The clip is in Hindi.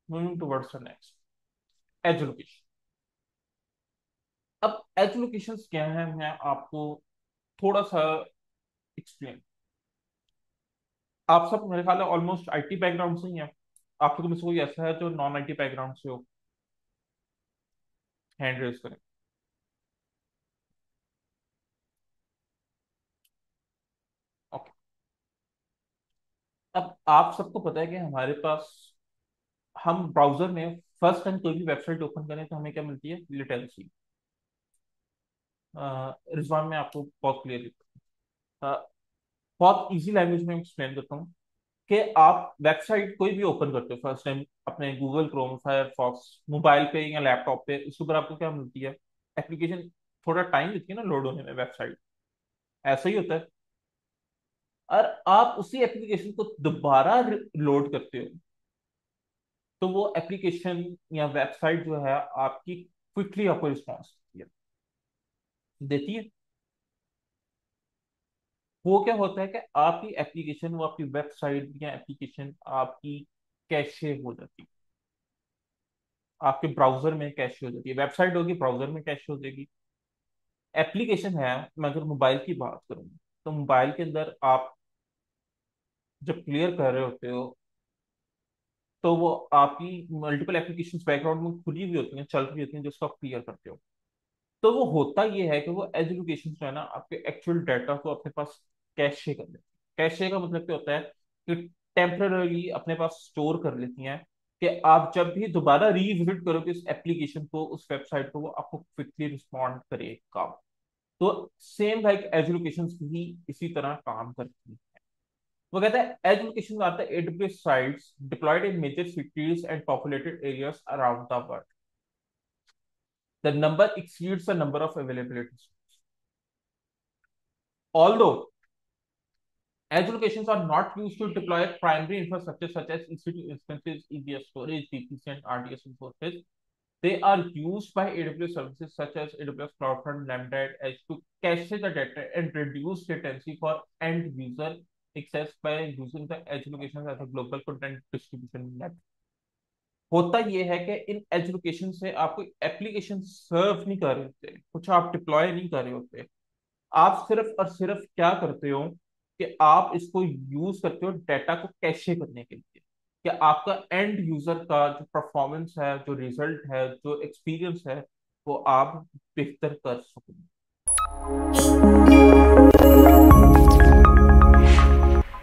Moving towards the next, edge location. अब एज लोकेशंस क्या है, मैं आपको थोड़ा सा एक्सप्लेन। आप सब मेरे ख्याल है ऑलमोस्ट आईटी बैकग्राउंड से ही हैं। आप लोगों में से कोई ऐसा है जो नॉन आईटी बैकग्राउंड से हो? हैंड रेज करें। ओके। अब आप सबको पता है कि हमारे पास, हम ब्राउजर में फर्स्ट टाइम कोई भी वेबसाइट ओपन करें तो हमें क्या मिलती है? लिटेंसी। रिजवान में आपको बहुत क्लियर, बहुत इजी लैंग्वेज में एक्सप्लेन करता हूँ कि आप वेबसाइट कोई भी ओपन करते हो फर्स्ट टाइम अपने गूगल क्रोम, फायरफॉक्स, मोबाइल पे या लैपटॉप पे, उसके ऊपर आपको क्या मिलती है? एप्लीकेशन। थोड़ा टाइम लेती है ना लोड होने में वेबसाइट, ऐसा ही होता है। और आप उसी एप्लीकेशन को दोबारा लोड करते हो तो वो एप्लीकेशन या वेबसाइट जो है आपकी क्विकली आपको रिस्पॉन्स देती है। वो क्या होता है कि आपकी एप्लीकेशन, वो आपकी वेबसाइट या एप्लीकेशन आपकी कैशे हो जाती है, आपके ब्राउजर में कैशे हो जाती है। वेबसाइट होगी, ब्राउजर में कैशे हो जाएगी। एप्लीकेशन है, मैं अगर मोबाइल की बात करूँ तो मोबाइल के अंदर आप जब क्लियर कर रहे होते हो तो वो आपकी मल्टीपल एप्लीकेशंस बैकग्राउंड में खुली हुई होती हैं, चल रही होती हैं, जिसको आप क्लियर करते हो। तो वो होता ये है कि वो एज लोकेशन जो है ना, आपके एक्चुअल डाटा को अपने पास कैशे कर लेती है। कैशे का मतलब क्या होता है? कि टेम्पररी अपने पास स्टोर कर लेती हैं, कि आप जब भी दोबारा रीविजिट करोगे उस एप्लीकेशन को, उस वेबसाइट को, वो आपको क्विकली रिस्पॉन्ड करेगा। तो सेम लाइक एज लोकेशन भी इसी तरह काम करती है। वो कहता है edge location are the AWS sites deployed in major cities and populated areas around the world. The number exceeds the number of availability slots. Although edge locations are not used to deploy primary infrastructure such as EC2 instances, EBS storage, VPC, and RDS resources, they are used by AWS services such as AWS CloudFront, Lambda, and Edge to cache the data and reduce latency for end user access by using the edge locations as a global content distribution network. होता ये है कि इन एज लोकेशन से आपको एप्लीकेशन सर्व नहीं कर रहे होते, कुछ आप डिप्लॉय नहीं कर रहे होते। आप सिर्फ और सिर्फ क्या करते हो कि आप इसको यूज करते हो डेटा को कैशे करने के लिए, कि आपका एंड यूजर का जो परफॉर्मेंस है, जो रिजल्ट है, जो एक्सपीरियंस है, वो आप बेहतर कर सको।